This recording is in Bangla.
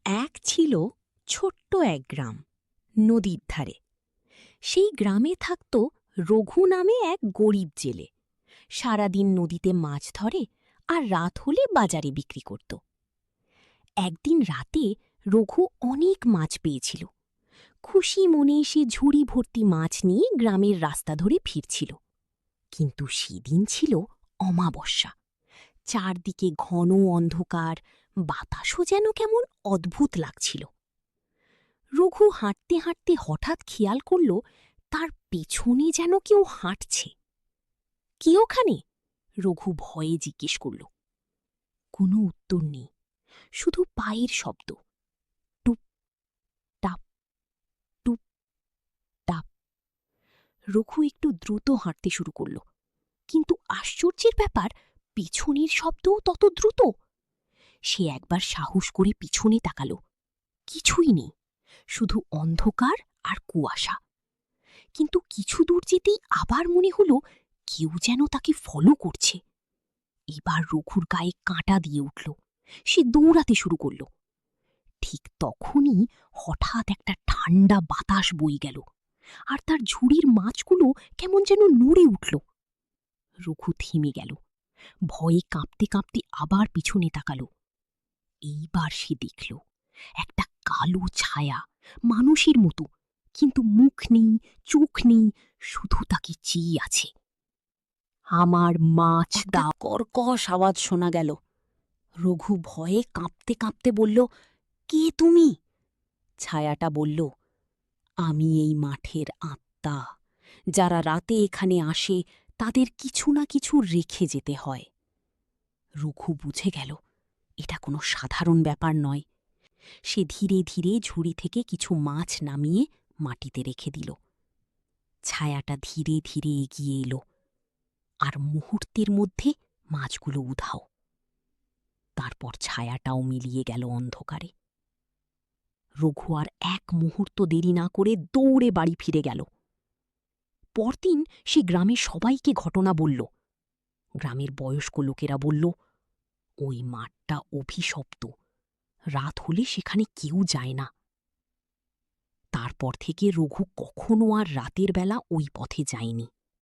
এক ছিল ছোট্ট এক গ্রাম, নদীর ধারে। সেই গ্রামে থাকত রঘু নামে এক গরিব জেলে। সারাদিন নদীতে মাছ ধরে আর রাত হলে বাজারে বিক্রি করত। একদিন রাতে রঘু অনেক মাছ পেয়েছিল। খুশি মনে সে ঝুড়ি ভর্তি মাছ নিয়ে গ্রামের রাস্তা ধরে ফিরছিল। কিন্তু সেদিন ছিল অমাবস্যা। চারদিকে ঘন অন্ধকার, বাতাসও যেন কেমন অদ্ভুত লাগছিল। রঘু হাঁটতে হাঁটতে হঠাৎ খেয়াল করল তার পেছনে যেন কেউ হাঁটছে। কে ওখানে? রঘু ভয়ে জিজ্ঞেস করল। কোনো উত্তর নেই, শুধু পায়ের শব্দ। টুপ টাপ, টুপ টাপ। রঘু একটু দ্রুত হাঁটতে শুরু করল, কিন্তু আশ্চর্যের ব্যাপার, পিছনের শব্দও তত দ্রুত। সে একবার সাহস করে পিছনে তাকাল। কিছুই নেই, শুধু অন্ধকার আর কুয়াশা। কিন্তু কিছু দূর যেতেই আবার মনে হল কেউ যেন তাকে ফলো করছে। এবার রঘুর গায়ে কাঁটা দিয়ে উঠল। সে দৌড়াতে শুরু করল। ঠিক তখনই হঠাৎ একটা ঠান্ডা বাতাস বয়ে গেল, আর তার ঝুড়ির মাছগুলো কেমন যেন নড়ে উঠল। রঘু থেমে গেল, ভয়ে কাঁপতে কাঁপতে আবার পিছনে তাকাল। এইবার সে দেখল একটা কালো ছায়া, মানুষের মতো, কিন্তু মুখ নেই, চোখ নেই, শুধু তাকে চেয়ে আছে। আমার মাছ দাও। কর্কশ আওয়াজ শোনা গেল। রঘু ভয়ে কাঁপতে কাঁপতে বলল, কে তুমি? ছায়াটা বলল, আমি এই মাঠের আত্মা। যারা রাতে এখানে আসে তাদের কিছু না কিছু রেখে যেতে হয়। রঘু বুঝে গেল এটা কোনো সাধারণ ব্যাপার নয়। সে ধীরে ধীরে ঝুড়ি থেকে কিছু মাছ নামিয়ে মাটিতে রেখে দিল। ছায়াটা ধীরে ধীরে এগিয়ে এলো, আর মুহূর্তের মধ্যে মাছগুলো উধাও। তারপর ছায়াটাও মিলিয়ে গেল অন্ধকারে। রঘু আর এক মুহূর্ত দেরি না করে দৌড়ে বাড়ি ফিরে গেল। পরদিন সে গ্রামের সবাইকে ঘটনা বলল। গ্রামের বয়স্ক লোকেরা বলল, ওই মাঠটা অভিশপ্ত, রাত হলে সেখানে কেউ যায় না। তারপর থেকে রঘু কখনো আর রাতের বেলা ওই পথে যায়নি।